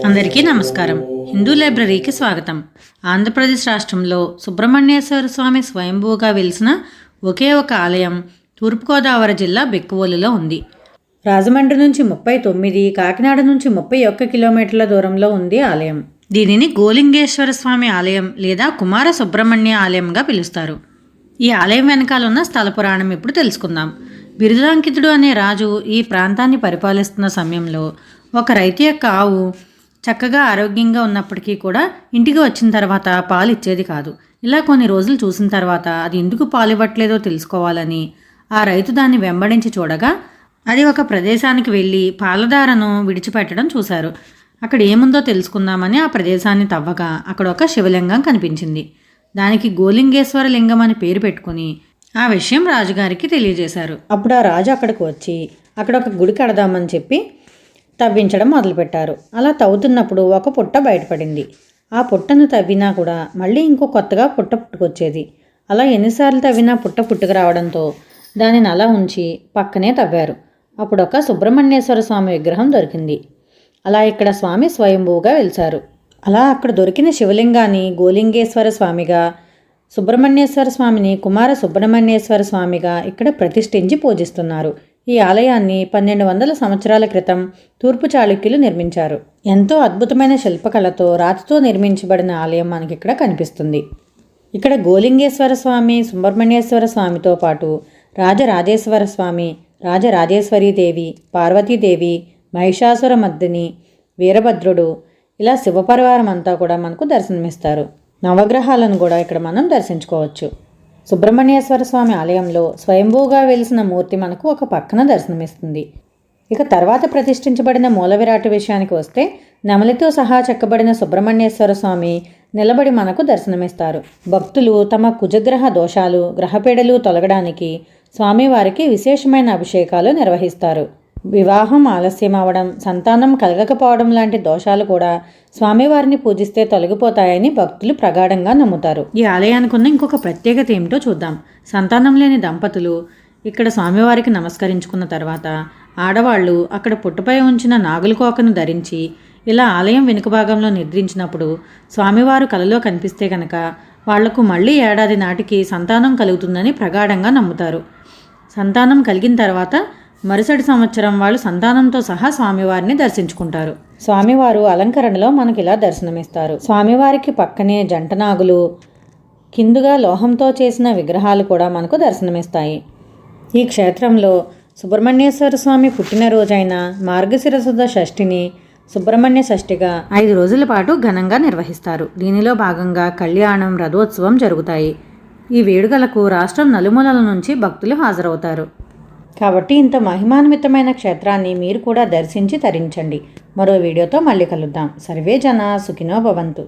అందరికీ నమస్కారం. హిందూ లైబ్రరీకి స్వాగతం. ఆంధ్రప్రదేశ్ రాష్ట్రంలో సుబ్రహ్మణ్యేశ్వర స్వామి స్వయంభూగా వెలిసిన ఒకే ఒక ఆలయం తూర్పుగోదావరి జిల్లా బెక్కువోలులో ఉంది. రాజమండ్రి నుంచి 39, కాకినాడ నుంచి 31 కిలోమీటర్ల దూరంలో ఉంది ఆలయం. దీనిని గోలింగేశ్వర స్వామి ఆలయం లేదా కుమార సుబ్రహ్మణ్య ఆలయంగా పిలుస్తారు. ఈ ఆలయం వెనకాల ఉన్న స్థల పురాణం ఇప్పుడు తెలుసుకుందాం. బిరుదాంకితుడు అనే రాజు ఈ ప్రాంతాన్ని పరిపాలిస్తున్న సమయంలో ఒక రైతు యొక్క ఆవు చక్కగా ఆరోగ్యంగా ఉన్నప్పటికీ కూడా ఇంటికి వచ్చిన తర్వాత పాలు ఇచ్చేది కాదు. ఇలా కొన్ని రోజులు చూసిన తర్వాత అది ఎందుకు పాలు ఇవ్వట్లేదో తెలుసుకోవాలని ఆ రైతు దాన్ని వెంబడించి చూడగా అది ఒక ప్రదేశానికి వెళ్ళి పాలధారను విడిచిపెట్టడం చూశారు. అక్కడ ఏముందో తెలుసుకుందామని ఆ ప్రదేశాన్ని తవ్వగా అక్కడ ఒక శివలింగం కనిపించింది. దానికి గోలింగేశ్వర లింగం అని పేరు పెట్టుకుని ఆ విషయం రాజుగారికి తెలియజేశారు. అప్పుడు ఆ రాజు అక్కడికి వచ్చి అక్కడ ఒక గుడి కడదామని చెప్పి తవ్వించడం మొదలుపెట్టారు. అలా తవ్వుతున్నప్పుడు ఒక పుట్ట బయటపడింది. ఆ పుట్టను తవ్వినా కూడా మళ్ళీ ఇంకో కొత్తగా పుట్ట పుట్టుకొచ్చేది. అలా ఎన్నిసార్లు తవ్వినా పుట్ట పుట్టుకు రావడంతో దానిని అలా ఉంచి పక్కనే తవ్వారు. అప్పుడు ఒక సుబ్రహ్మణ్యేశ్వర స్వామి విగ్రహం దొరికింది. అలా ఇక్కడ స్వామి స్వయంభూగా వెలిశారు. అలా అక్కడ దొరికిన శివలింగాన్ని గోలింగేశ్వర స్వామిగా, సుబ్రహ్మణ్యేశ్వర స్వామిని కుమార సుబ్రహ్మణ్యేశ్వర స్వామిగా ఇక్కడ ప్రతిష్ఠించి పూజిస్తున్నారు. ఈ ఆలయాన్ని 1200 సంవత్సరాల క్రితం తూర్పు చాళుక్యులు నిర్మించారు. ఎంతో అద్భుతమైన శిల్పకళతో రాతితో నిర్మించబడిన ఆలయం మనకి ఇక్కడ కనిపిస్తుంది. ఇక్కడ గోలింగేశ్వర స్వామి, సుబ్రహ్మణ్యేశ్వర స్వామితో పాటు రాజరాజేశ్వర స్వామి, రాజరాజేశ్వరీదేవి, పార్వతీదేవి, మహిషాసుర మర్దిని, వీరభద్రుడు, ఇలా శివపరివారం అంతా కూడా మనకు దర్శనమిస్తారు. నవగ్రహాలను కూడా ఇక్కడ మనం దర్శించుకోవచ్చు. సుబ్రహ్మణ్యేశ్వర స్వామి ఆలయంలో స్వయంభూగా వెలిసిన మూర్తి మనకు ఒక పక్కన దర్శనమిస్తుంది. ఇక తర్వాత ప్రతిష్ఠించబడిన మూల విరాట్ విషయానికి వస్తే నెమలితో సహా చెక్కబడిన సుబ్రహ్మణ్యేశ్వర స్వామి నిలబడి మనకు దర్శనమిస్తారు. భక్తులు తమ కుజగ్రహ దోషాలు, గ్రహపీడలు తొలగడానికి స్వామివారికి విశేషమైన అభిషేకాలు నిర్వహిస్తారు. వివాహం ఆలస్యం అవడం, సంతానం కలగకపోవడం లాంటి దోషాలు కూడా స్వామివారిని పూజిస్తే తొలగిపోతాయని భక్తులు ప్రగాఢంగా నమ్ముతారు. ఈ ఆలయానికి ఉన్న ఇంకొక ప్రత్యేకత ఏమిటో చూద్దాం. సంతానం లేని దంపతులు ఇక్కడ స్వామివారికి నమస్కరించుకున్న తర్వాత ఆడవాళ్ళు అక్కడ పుట్టపై ఉంచిన నాగులకోకను ధరించి ఇలా ఆలయం వెనుక భాగంలో నిద్రించినప్పుడు స్వామివారు కలలో కనిపిస్తే కనుక వాళ్లకు మళ్ళీ ఏడాది నాటికి సంతానం కలుగుతుందని ప్రగాఢంగా నమ్ముతారు. సంతానం కలిగిన తర్వాత మరుసటి సంవత్సరం వాళ్ళు సంతానంతో సహా స్వామివారిని దర్శించుకుంటారు. స్వామివారు అలంకరణలో మనకి ఇలా దర్శనమిస్తారు. స్వామివారికి పక్కనే జంటనాగులు, కిందుగా లోహంతో చేసిన విగ్రహాలు కూడా మనకు దర్శనమిస్తాయి. ఈ క్షేత్రంలో సుబ్రహ్మణ్యేశ్వర స్వామి పుట్టినరోజైన మార్గశిర శుద్ధ షష్ఠిని సుబ్రహ్మణ్య షష్ఠిగా 5 రోజుల పాటు ఘనంగా నిర్వహిస్తారు. దీనిలో భాగంగా కళ్యాణం, రథోత్సవం జరుగుతాయి. ఈ వేడుకలకు రాష్ట్రం నలుమూలల నుంచి భక్తులు హాజరవుతారు. కాబట్టి ఇంత మహిమాన్వితమైన క్షేత్రాన్ని మీరు కూడా దర్శించి తరించండి. మరో వీడియోతో మళ్ళీ కలుద్దాం. సర్వే జన సుఖినో భవంతు.